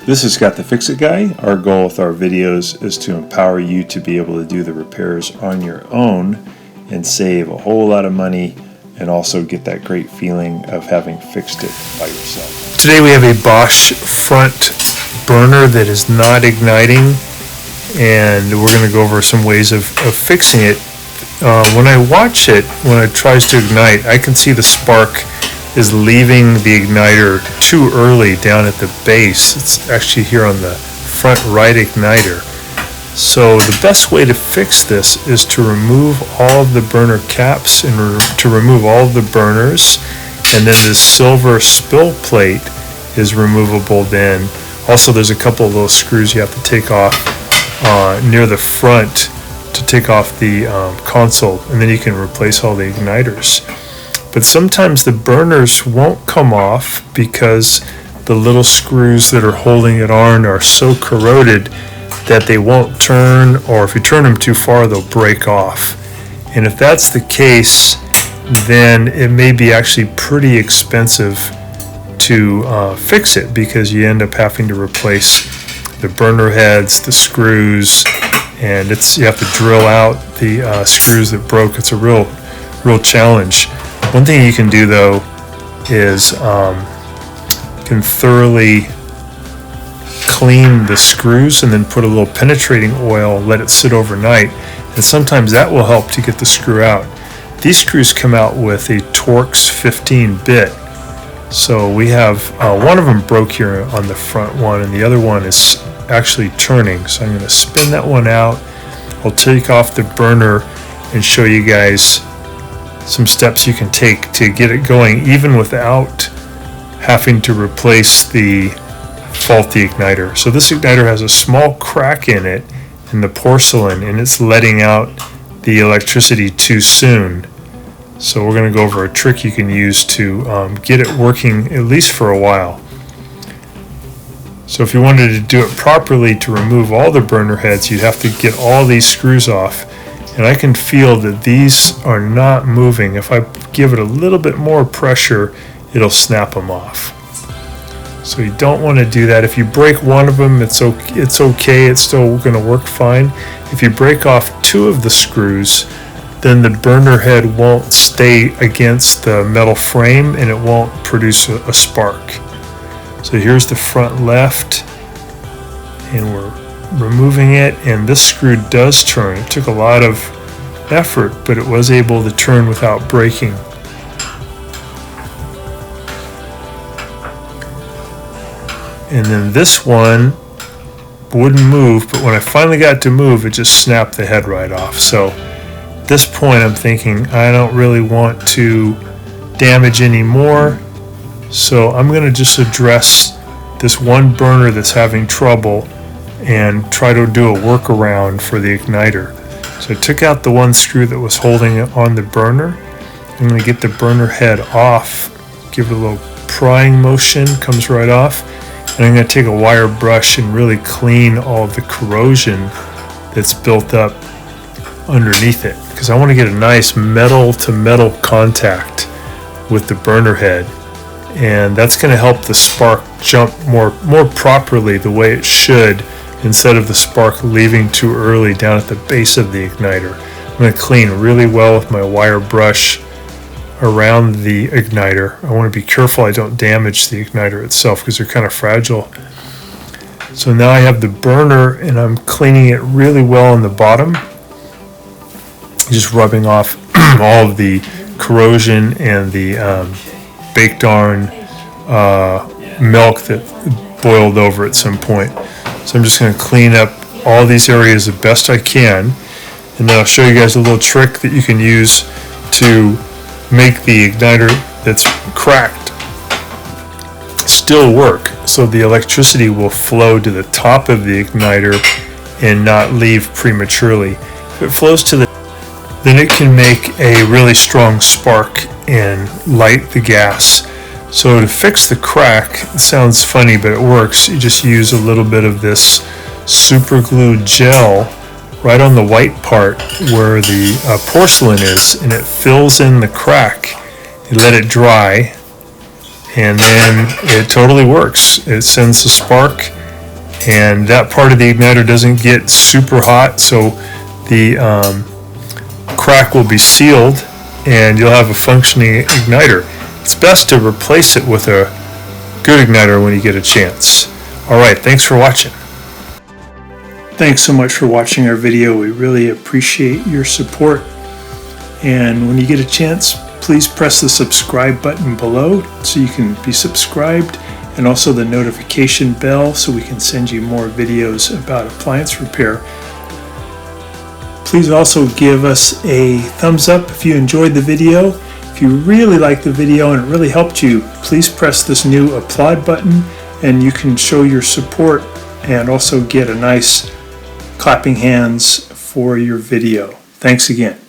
This is Scott the Fix-It Guy. Our goal with our videos is to empower you to be able to do the repairs on your own and save a whole lot of money and also get that great feeling of having fixed it by yourself. Today we have a Bosch front burner that is not igniting, and we're going to go over some ways of fixing it. When I watch it, when it tries to ignite, I can see the spark is leaving the igniter too early down at the base. It's actually here on the front right igniter. So the best way to fix this is to remove all of the burner caps and to remove all of the burners, and then this silver spill plate is removable then. Also, there's a couple of little screws you have to take off near the front to take off the console, and then you can replace all the igniters. But sometimes the burners won't come off because the little screws that are holding it on are so corroded that they won't turn, or if you turn them too far, they'll break off. And if that's the case, then it may be actually pretty expensive to fix it, because you end up having to replace the burner heads, the screws, and you have to drill out the screws that broke. It's a real challenge. One thing you can do though is can thoroughly clean the screws and then put a little penetrating oil, let it sit overnight, and sometimes that will help to get the screw out. These screws come out with a Torx 15 bit, so we have one of them broke here on the front one, and the other one is actually turning. So I'm going to spin that one out. I'll take off the burner and show you guys some steps you can take to get it going even without having to replace the faulty igniter. So this igniter has a small crack in it in the porcelain, and it's letting out the electricity too soon. So we're going to go over a trick you can use to get it working at least for a while. So if you wanted to do it properly, to remove all the burner heads, you'd have to get all these screws off. And I can feel that these are not moving. If I give it a little bit more pressure, it'll snap them off. So you don't want to do that. If you break one of them, it's okay. It's still going to work fine. If you break off two of the screws, then the burner head won't stay against the metal frame and it won't produce a spark. So here's the front left, and we're removing it, and this screw does turn. It took a lot of effort, but it was able to turn without breaking. And then this one wouldn't move, but when I finally got to move, it just snapped the head right off. So at this point I'm thinking I don't really want to damage any more, so I'm going to just address this one burner that's having trouble and try to do a workaround for the igniter. So I took out the one screw that was holding it on the burner. I'm going to get the burner head off, give it a little prying motion, comes right off, and I'm going to take a wire brush and really clean all of the corrosion that's built up underneath it, because I want to get a nice metal to metal contact with the burner head, and that's going to help the spark jump more properly the way it should, instead of the spark leaving too early down at the base of the igniter. I'm going to clean really well with my wire brush around the igniter. I want to be careful I don't damage the igniter itself, because they're kind of fragile. So now I have the burner and I'm cleaning it really well on the bottom, just rubbing off all of the corrosion and the baked iron milk that boiled over at some point. So I'm just going to clean up all these areas the best I can, and then I'll show you guys a little trick that you can use to make the igniter that's cracked still work, so the electricity will flow to the top of the igniter and not leave prematurely. If it flows to the then it can make a really strong spark and light the gas. So to fix the crack, it sounds funny, but it works. You just use a little bit of this super glue gel right on the white part where the porcelain is, and it fills in the crack. You let it dry, and then it totally works. It sends a spark, and that part of the igniter doesn't get super hot, so the crack will be sealed and you'll have a functioning igniter. It's best to replace it with a good igniter when you get a chance. Alright, thanks for watching. Thanks so much for watching our video. We really appreciate your support. And when you get a chance, please press the subscribe button below so you can be subscribed, and also the notification bell so we can send you more videos about appliance repair. Please also give us a thumbs up if you enjoyed the video. If you really liked the video and it really helped you, please press this new applaud button and you can show your support and also get a nice clapping hands for your video. Thanks again.